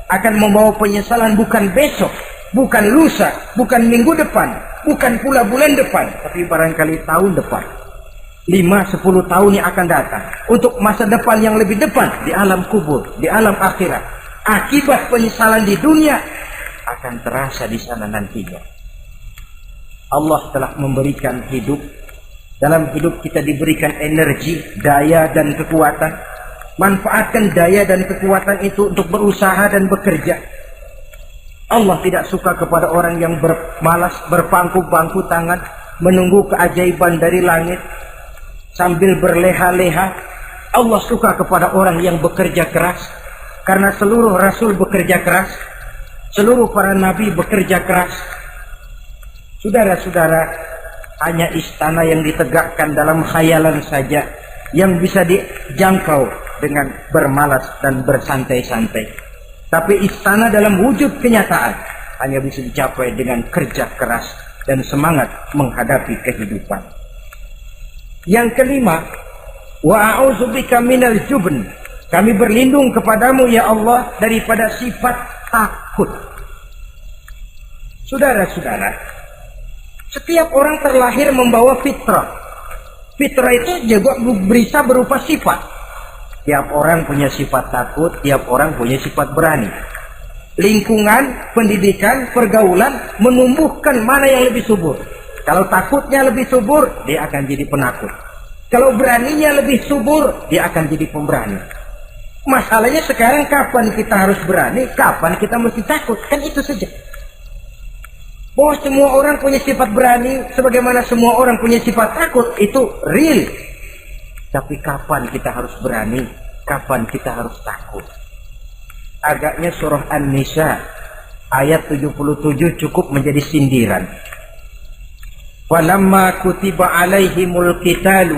akan membawa penyesalan bukan besok, bukan lusa, bukan minggu depan, bukan pula bulan depan, tapi barangkali tahun depan, 5-10 tahun yang akan datang, untuk masa depan yang lebih depan di alam kubur, di alam akhirat. Akibat penyesalan di dunia akan terasa di sana nantinya. Allah telah memberikan hidup. Dalam hidup kita diberikan energi, daya dan kekuatan. Manfaatkan daya dan kekuatan itu untuk berusaha dan bekerja. Allah tidak suka kepada orang yang bermalas, berpangku-pangku tangan, menunggu keajaiban dari langit sambil berleha-leha. Allah suka kepada orang yang bekerja keras, karena seluruh rasul bekerja keras, seluruh para nabi bekerja keras. Saudara-saudara, hanya istana yang ditegakkan dalam khayalan saja yang bisa dijangkau dengan bermalas dan bersantai-santai. Tapi istana dalam wujud kenyataan hanya bisa dicapai dengan kerja keras dan semangat menghadapi kehidupan. Yang kelima, wa a'udzubika minal jubn. Kami berlindung kepadamu ya Allah daripada sifat takut. Saudara-saudara, setiap orang terlahir membawa fitrah. Fitrah itu juga bisa berupa sifat. Tiap orang punya sifat takut, tiap orang punya sifat berani. Lingkungan, pendidikan, pergaulan menumbuhkan mana yang lebih subur. Kalau takutnya lebih subur, dia akan jadi penakut. Kalau beraninya lebih subur, dia akan jadi pemberani. Masalahnya sekarang kapan kita harus berani, kapan kita mesti takut, kan itu saja. Bahwa semua orang punya sifat berani, sebagaimana semua orang punya sifat takut, itu real. Tapi kapan kita harus berani, kapan kita harus takut? Agaknya surah An-Nisa ayat 77 cukup menjadi sindiran. Falamma kutiba alaihimul qitalu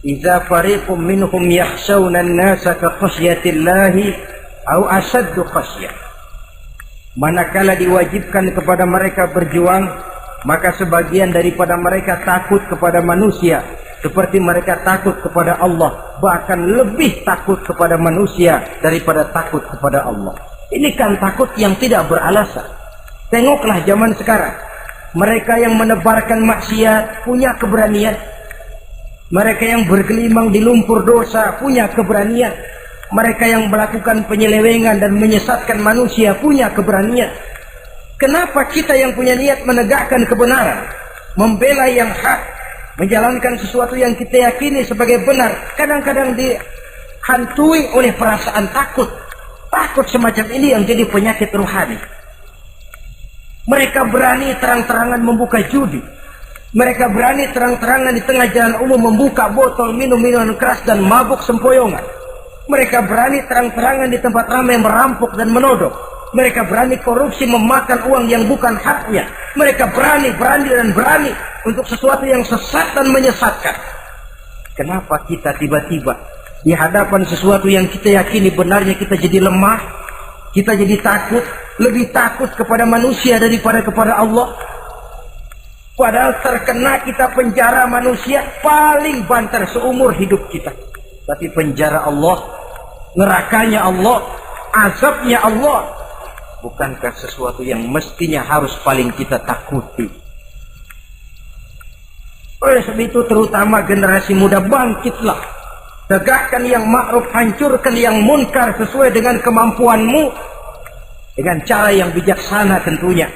idza fariqum minhum yakhshawna an-nasa ka khasyatillahi aw ashaddu khasyah. Manakala diwajibkan kepada mereka berjuang, maka sebagian daripada mereka takut kepada manusia seperti mereka takut kepada Allah, bahkan lebih takut kepada manusia daripada takut kepada Allah. Ini kan takut yang tidak beralasan. Tengoklah zaman sekarang, mereka yang menebarkan maksiat punya keberanian, mereka yang bergelimang di lumpur dosa punya keberanian, mereka yang melakukan penyelewengan dan menyesatkan manusia punya keberanian. Kenapa kita yang punya niat menegakkan kebenaran, membela yang hak, menjalankan sesuatu yang kita yakini sebagai benar, kadang-kadang dihantui oleh perasaan takut? Takut semacam ini yang jadi penyakit rohani. Mereka berani terang-terangan membuka judi. Mereka berani terang-terangan di tengah jalan umum membuka botol minum-minuman keras dan mabuk sempoyongan. Mereka berani terang-terangan di tempat ramai merampok dan menodong. Mereka berani korupsi, memakan uang yang bukan haknya. Mereka berani untuk sesuatu yang sesat dan menyesatkan. Kenapa kita tiba-tiba di hadapan sesuatu yang kita yakini benarnya kita jadi lemah? Kita jadi takut, lebih takut kepada manusia daripada kepada Allah. Padahal terkena kita penjara manusia paling banter seumur hidup kita. Tapi penjara Allah, nerakanya Allah, azabnya Allah, bukankah sesuatu yang mestinya harus paling kita takuti? Oleh sebab itu terutama generasi muda, bangkitlah. Tegakkan yang ma'ruf, hancurkan yang munkar sesuai dengan kemampuanmu, dengan cara yang bijaksana tentunya,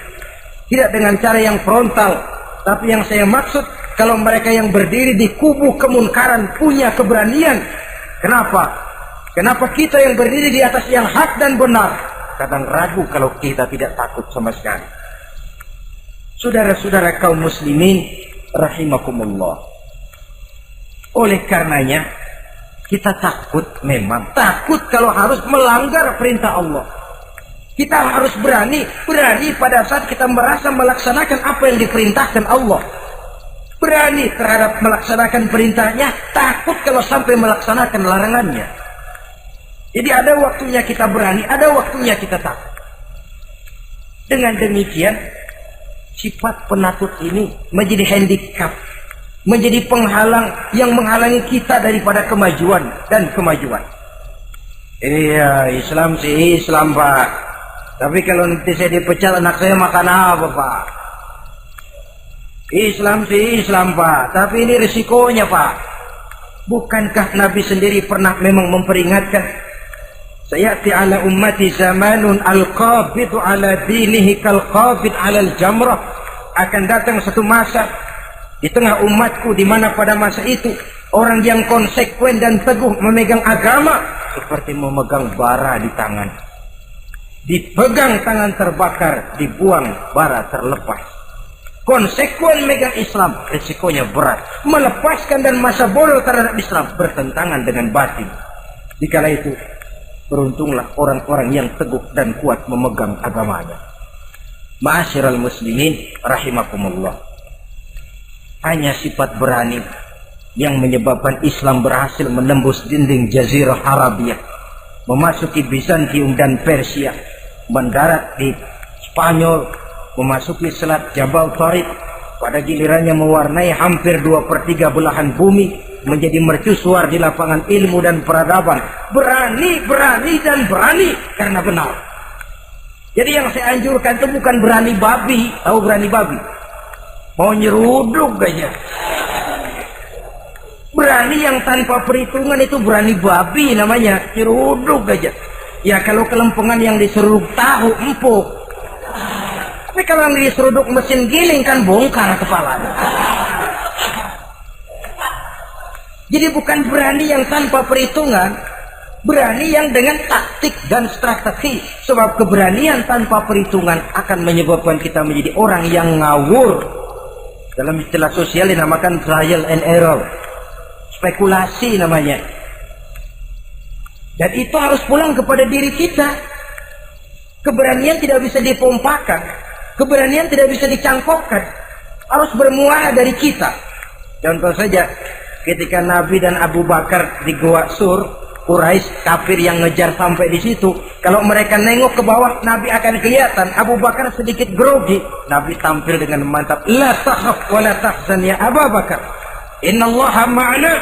tidak dengan cara yang frontal. Tapi yang saya maksud, kalau mereka yang berdiri di kubu kemunkaran punya keberanian, kenapa kita yang berdiri di atas yang hak dan benar kadang ragu kalau kita tidak takut sama sekali? Saudara-saudara kaum muslimin rahimakumullah, oleh karenanya kita takut, memang takut kalau harus melanggar perintah Allah. Kita harus berani pada saat kita merasa melaksanakan apa yang diperintahkan Allah. Berani terhadap melaksanakan perintahnya, takut kalau sampai melaksanakan larangannya. Jadi ada waktunya kita berani, ada waktunya kita takut. Dengan demikian, sifat penakut ini menjadi handicap, menjadi penghalang yang menghalangi kita daripada kemajuan dan kemajuan. Iya, Islam sih Islam, Pak. Tapi kalau nanti saya dipecat, anak saya makan apa, Pak? Islam sih Islam, Pak. Tapi ini risikonya, Pak. Bukankah Nabi sendiri pernah memang memperingatkan, sayati ala ummati zamanun al-qabidu ala dinihi kal-qabid ala al-jamrah. Akan datang satu masa di tengah umatku di mana pada masa itu orang yang konsekuen dan teguh memegang agama seperti memegang bara di tangan. Dipegang tangan terbakar, dibuang bara terlepas. Konsekuen megang Islam, risikonya berat. Melepaskan dan masa bodoh terhadap Islam bertentangan dengan batin. Dikala itu, beruntunglah orang-orang yang teguh dan kuat memegang agamanya. Ma'asyiral muslimin rahimakumullah. Hanya sifat berani yang menyebabkan Islam berhasil menembus dinding Jazirah Arabia, memasuki Bizantium dan Persia, mendarat di Spanyol, memasuki Selat Jabal Tariq, pada gilirannya mewarnai hampir 2/3 belahan bumi, menjadi mercusuar di lapangan ilmu dan peradaban. Berani karena benar. Jadi yang saya anjurkan itu bukan berani babi. Tahu berani babi? Mau nyeruduk aja. Berani yang tanpa perhitungan itu berani babi namanya, nyeruduk aja. Ya kalau kelempengan yang diseruduk tahu empuk. Tapi kalau yang diseruduk mesin giling kan bongkar kepalanya. Jadi bukan berani yang tanpa perhitungan, berani yang dengan taktik dan strategi. Sebab keberanian tanpa perhitungan akan menyebabkan kita menjadi orang yang ngawur. Dalam istilah sosial dinamakan trial and error, spekulasi namanya. Dan itu harus pulang kepada diri kita. Keberanian tidak bisa dipompakan, keberanian tidak bisa dicangkokkan. harus bermuara dari kita. Contoh saja, ketika Nabi dan Abu Bakar di Gua Sur, Quraisy kafir yang ngejar sampai di situ, kalau mereka nengok ke bawah, Nabi akan kelihatan. Abu Bakar sedikit grogi, Nabi tampil dengan mantap, la takhaf wa la tahzan ya Abu Bakar, innallaha ma'ana.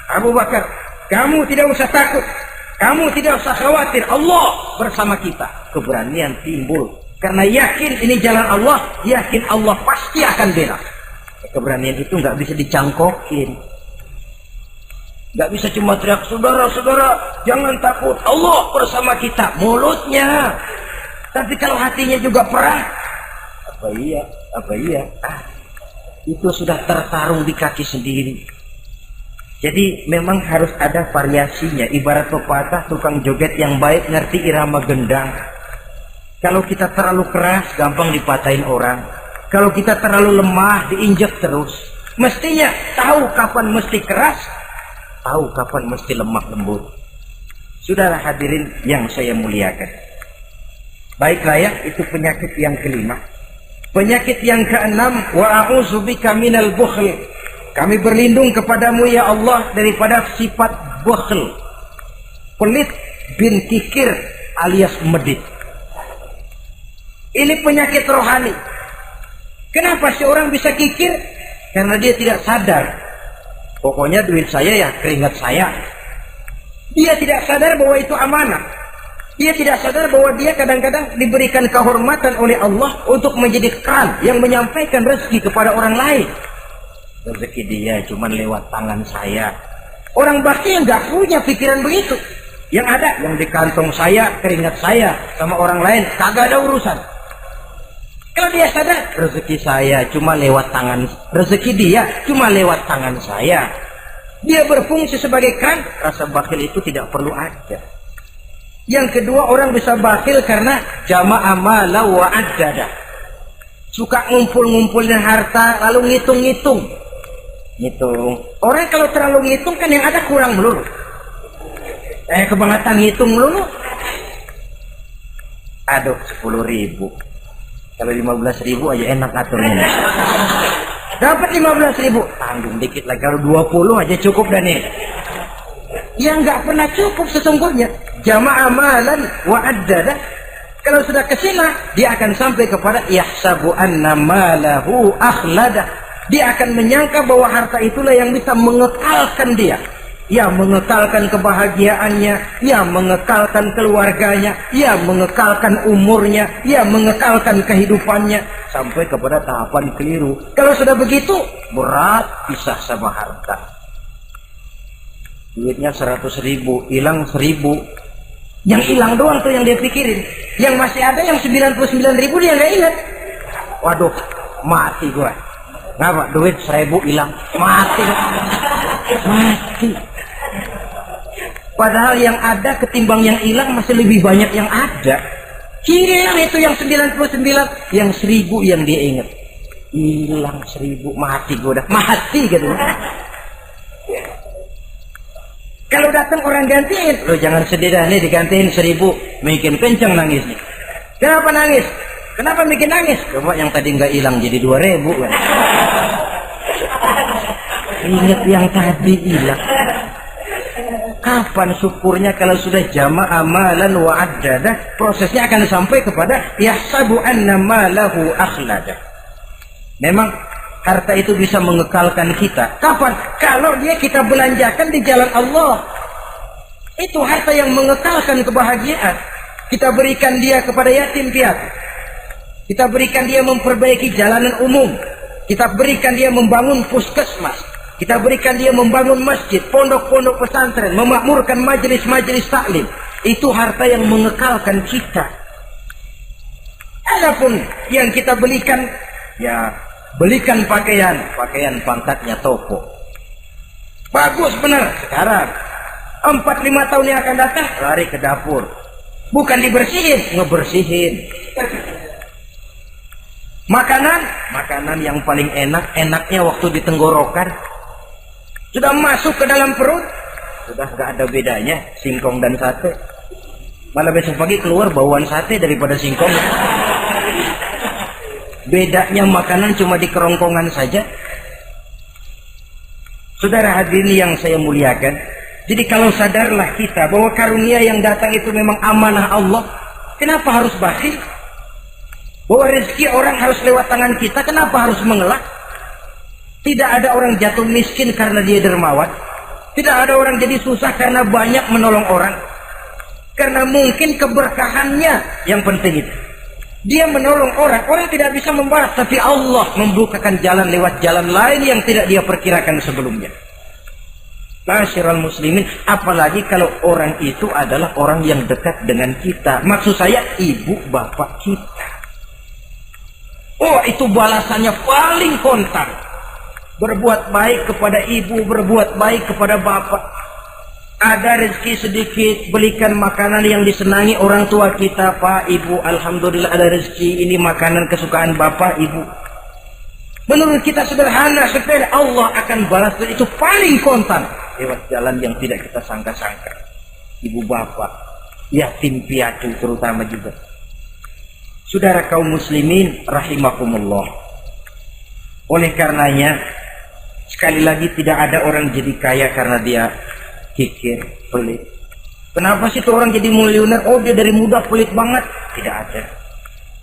Abu Bakar, kamu tidak usah takut, kamu tidak usah khawatir, Allah bersama kita. Keberanian timbul karena yakin ini jalan Allah, yakin Allah pasti akan bela. Keberanian itu nggak bisa dicangkokin, nggak bisa cuma teriak, saudara-saudara jangan takut, Allah bersama kita, mulutnya. Tapi kalau hatinya juga perang, apa iya, itu sudah tertarung di kaki sendiri. Jadi memang harus ada variasinya. Ibarat pepatah, tukang joget yang baik ngerti irama gendang. Kalau kita terlalu keras, gampang dipatahin orang. Kalau kita terlalu lemah, diinjek terus. Mestinya tahu kapan mesti keras, tahu kapan mesti lemah lembut. Saudara hadirin yang saya muliakan, baiklah ya, itu penyakit yang kelima. Penyakit yang keenam, wa a'udzubika minal bukhl. Kami berlindung kepadamu ya Allah daripada sifat bukhl, pelit bin kikir alias medit. Ini penyakit rohani. Kenapa seorang bisa kikir? Karena dia tidak sadar, pokoknya duit saya ya keringat saya. Dia tidak sadar bahwa itu amanah. Dia tidak sadar bahwa dia kadang-kadang diberikan kehormatan oleh Allah untuk menjadi keran yang menyampaikan rezeki kepada orang lain. Rezeki dia cuma lewat tangan saya. Orang bakti yang nggak punya pikiran begitu. Yang ada yang di kantong saya, keringat saya, sama orang lain kagak ada urusan. Kalau dia sadar, rezeki saya cuma lewat tangan, rezeki dia cuma lewat tangan saya. Dia berfungsi sebagai keran, rasa bakhil itu tidak perlu ada. Yang kedua, orang bisa bakhil karena jama'a mala wa addada. Suka ngumpul-ngumpulin harta lalu ngitung-ngitung. Ngitung. Orang kalau terlalu ngitung kan yang ada kurang melulu. Kebangetan ngitung melulu. Aduh, 10.000. Kalau 15.000 aja enak aturnya. Dapat 15.000, tanggung dikit lagi. Kalau 20 aja cukup dan nih. Yang nggak pernah cukup sesungguhnya. Jama'a malan wa addada. Kalau sudah kesina, dia akan sampai kepada yahsabu anna malahu akhlada. Dia akan menyangka bahwa harta itulah yang bisa mengekalkan dia. Ya, mengekalkan kebahagiaannya, ya mengekalkan keluarganya, ya mengekalkan umurnya, ya mengekalkan kehidupannya sampai kepada tahapan keliru. Kalau sudah begitu, berat pisah sama harta. Duitnya 100.000, hilang 1.000. Yang hilang doang tuh yang dia pikirin. Yang masih ada yang 99.000 dia nggak ingat. Waduh, mati gua. Ngapa? Duit 1.000 hilang, mati. Padahal yang ada ketimbang yang hilang masih lebih banyak yang ada. Hilang itu yang 99, yang 1.000 yang dia ingat. Hilang 1.000, mati gua dah, mati gitu. Kalau datang orang gantiin, lo jangan sedih dah nih, digantiin 1.000, bikin kenceng nangisnya. Kenapa nangis? Kenapa bikin nangis? Coba yang tadi nggak hilang jadi 2.000 kan. Ingat yang tadi hilang. Kapan syukurnya kalau sudah jama'a malan wa addada? Prosesnya akan sampai kepada yahsabu anna malahu akhlada. Memang harta itu bisa mengekalkan kita. Kapan? Kalau dia kita belanjakan di jalan Allah. Itu harta yang mengekalkan kebahagiaan. Kita berikan dia kepada yatim piatu. Kita berikan dia memperbaiki jalanan umum. Kita berikan dia membangun puskesmas. Kita berikan dia membangun masjid, pondok-pondok pesantren, memakmurkan majelis-majelis taklim. Itu harta yang mengekalkan kita. Adapun yang kita belikan, ya belikan pakaian pangkatnya toko. Bagus benar. Sekarang 4-5 tahun yang akan datang, lari ke dapur. Bukan dibersihin, ngebersihin. Makanan yang paling enaknya waktu di tenggorokan. Sudah masuk ke dalam perut, sudah gak ada bedanya singkong dan sate. Malah besok pagi keluar bauan sate daripada singkong. Bedanya makanan cuma di kerongkongan saja. Saudara hadirin yang saya muliakan, jadi kalau sadarlah kita bahwa karunia yang datang itu memang amanah Allah, kenapa harus bakhil? Bahwa rezeki orang harus lewat tangan kita, kenapa harus mengelak? Tidak ada orang jatuh miskin karena dia dermawan. Tidak ada orang jadi susah karena banyak menolong orang. Karena mungkin keberkahannya yang penting itu. Dia menolong orang, orang tidak bisa membalas, tapi Allah membukakan jalan lewat jalan lain yang tidak dia perkirakan sebelumnya. Ma'asyiral muslimin, apalagi kalau orang itu adalah orang yang dekat dengan kita. Maksud saya ibu bapak kita. Oh, itu balasannya paling kontan. Berbuat baik kepada ibu, berbuat baik kepada bapak. Ada rezeki sedikit, belikan makanan yang disenangi orang tua kita. Pak, ibu, alhamdulillah ada rezeki, ini makanan kesukaan bapak, ibu. Menurut kita sederhana, sepele, Allah akan balas itu paling kontan lewat jalan yang tidak kita sangka-sangka. Ibu bapak, yatim piatu terutama juga. Saudara kaum muslimin rahimakumullah. Oleh karenanya, sekali lagi tidak ada orang jadi kaya karena dia kikir, pelit. Kenapa sih tuh orang jadi miliuner? Oh, dia dari muda pelit banget. Tidak ada.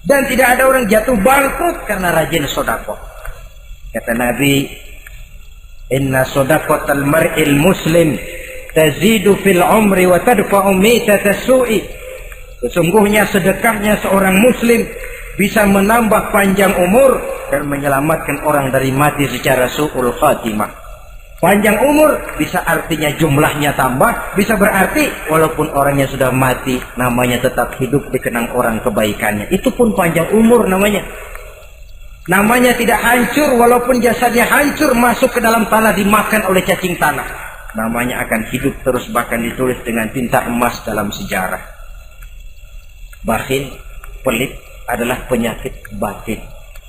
Dan tidak ada orang jatuh bangkrut karena rajin sedekah. Kata Nabi, inna sedaqatal mar'il muslim tazidu fil umri wa tadfa'u mitata su'i. Sesungguhnya sedekahnya seorang muslim bisa menambah panjang umur dan menyelamatkan orang dari mati secara su'ul khatimah. Panjang umur bisa artinya jumlahnya tambah, bisa berarti walaupun orangnya sudah mati, namanya tetap hidup dikenang orang kebaikannya. Itu pun panjang umur namanya. Namanya tidak hancur, walaupun jasadnya hancur masuk ke dalam tanah dimakan oleh cacing tanah. Namanya akan hidup terus, bahkan ditulis dengan tinta emas dalam sejarah. Bakhil, pelit adalah penyakit batin.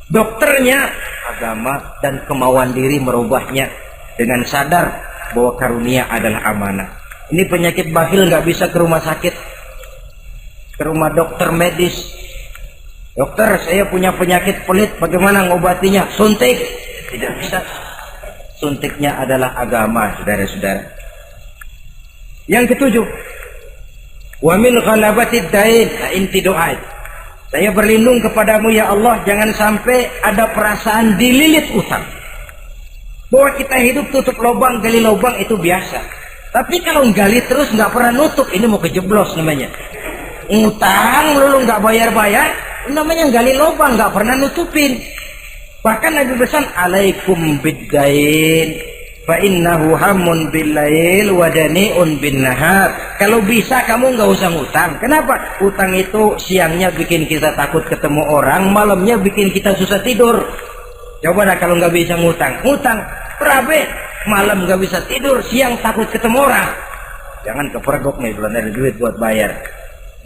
Dokternya agama dan kemauan diri merubahnya dengan sadar bahwa karunia adalah amanah. Ini penyakit bakhil nggak bisa ke rumah sakit, ke rumah dokter medis. Dokter, saya punya penyakit pelit, bagaimana ngobatinya? Suntik. Tidak bisa. Suntiknya adalah agama, saudara-saudara. Yang ketujuh, wa min ghalabatid dain, inti doa. Saya berlindung kepadamu ya Allah, jangan sampai ada perasaan dililit utang. Bahwa kita hidup tutup lubang, gali lubang itu biasa. Tapi kalau gali terus nggak pernah nutup, ini mau kejeblos namanya. Ngutang lalu nggak bayar-bayar, namanya gali lubang, nggak pernah nutupin. Bahkan Nabi pesan, alaikum biddain, fa innahu hamun billail wa dani'un bin nahar. Kalau bisa kamu nggak usah ngutang. Kenapa? Utang itu siangnya bikin kita takut ketemu orang, malamnya bikin kita susah tidur. Coba dah kalau nggak bisa ngutang, berabe, malam nggak bisa tidur, siang takut ketemu orang. Jangan kepergok nih, belum ada duit buat bayar.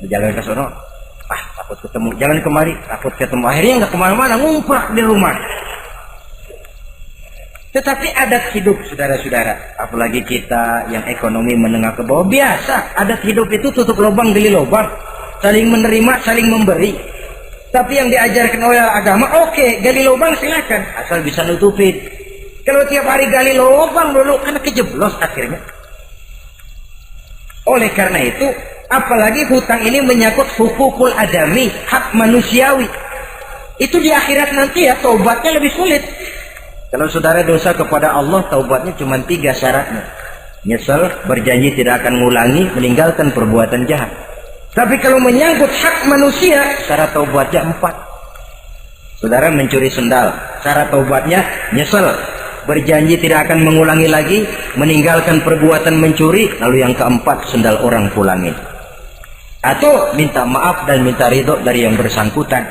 Jalan ke sono, takut ketemu. Jangan kemari, takut ketemu. Akhirnya nggak kemana-mana, ngumprak di rumah. Tetapi adat hidup, saudara-saudara, apalagi kita yang ekonomi menengah ke bawah, biasa adat hidup itu tutup lubang gali lubang, saling menerima, saling memberi. Tapi yang diajarkan oleh agama, oke, gali lubang silakan, asal bisa nutupin. Kalau tiap hari gali lubang dulu, kan kejeblos akhirnya. Oleh karena itu, apalagi hutang ini menyangkut hukukul adami, hak manusiawi. Itu di akhirat nanti ya, taubatnya lebih sulit. Kalau saudara dosa kepada Allah, taubatnya cuma 3 syaratnya. Nyesel, berjanji tidak akan mengulangi, meninggalkan perbuatan jahat. Tapi kalau menyangkut hak manusia, syarat taubatnya 4. Saudara mencuri sendal, syarat taubatnya nyesel, berjanji tidak akan mengulangi lagi, meninggalkan perbuatan mencuri, lalu yang keempat sendal orang pulangin. Atau minta maaf dan minta ridho dari yang bersangkutan.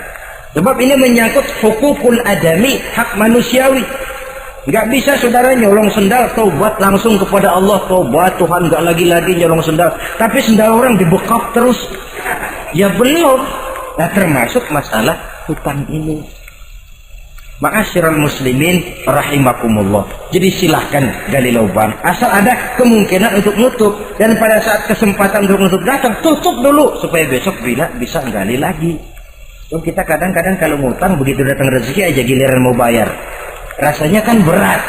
Sebab ini menyangkut hukukul adami, hak manusiawi. Nggak bisa saudara nyolong sendal, taubat langsung kepada Allah, taubat Tuhan, nggak lagi-lagi nyolong sendal. Tapi sendal orang dibekap terus, ya belum. Nah, termasuk masalah hutang ini. Ma'asyiral muslimin rahimakumullah. Jadi silahkan gali lubang, asal ada kemungkinan untuk nutup. Dan pada saat kesempatan untuk nutup datang, tutup dulu supaya besok bila bisa gali lagi. So, kita kadang-kadang kalau ngutang begitu datang rezeki aja giliran mau bayar. Rasanya kan berat.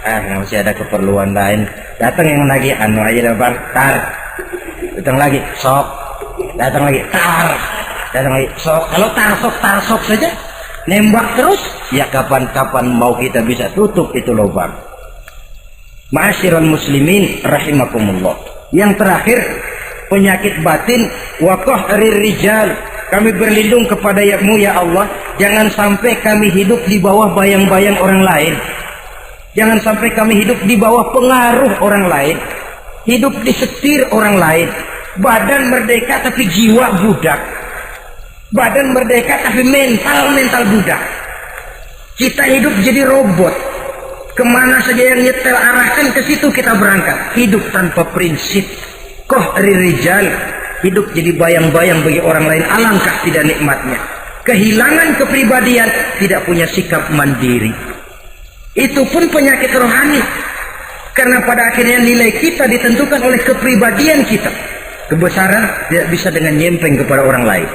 Masih ada keperluan lain. Datang yang lagi anu aja lah bang, tar. Datang lagi, sok. Datang lagi, tar. Datang lagi, sok. Kalau tar sok saja, nembak terus, ya kapan-kapan mau kita bisa tutup itu lubang. Ma'asyiral muslimin rahimakumullah. Yang terakhir, penyakit batin wa qahrir rijal. Kami berlindung kepada-Mu ya Allah, jangan sampai kami hidup di bawah bayang-bayang orang lain. Jangan sampai kami hidup di bawah pengaruh orang lain, hidup disetir orang lain. Badan merdeka tapi jiwa budak. Badan merdeka tapi mental budak. Kita hidup jadi robot. Kemana saja yang nyetel arahkan ke situ kita berangkat. Hidup tanpa prinsip. Qahrir rijal. Hidup jadi bayang-bayang bagi orang lain. Alangkah tidak nikmatnya. Kehilangan kepribadian, tidak punya sikap mandiri. Itu pun penyakit rohani. Karena pada akhirnya nilai kita ditentukan oleh kepribadian kita. Kebesaran tidak bisa dengan nyempeng kepada orang lain.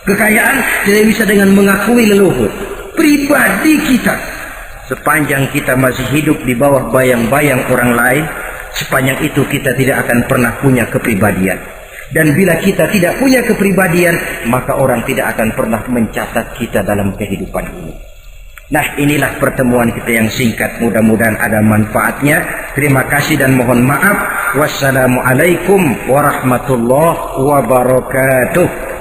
Kekayaan tidak bisa dengan mengakui leluhur. Pribadi kita, sepanjang kita masih hidup di bawah bayang-bayang orang lain, sepanjang itu kita tidak akan pernah punya kepribadian. Dan bila kita tidak punya kepribadian, maka orang tidak akan pernah mencatat kita dalam kehidupan ini. Nah, inilah pertemuan kita yang singkat. Mudah-mudahan ada manfaatnya. Terima kasih dan mohon maaf. Wassalamualaikum warahmatullahi wabarakatuh.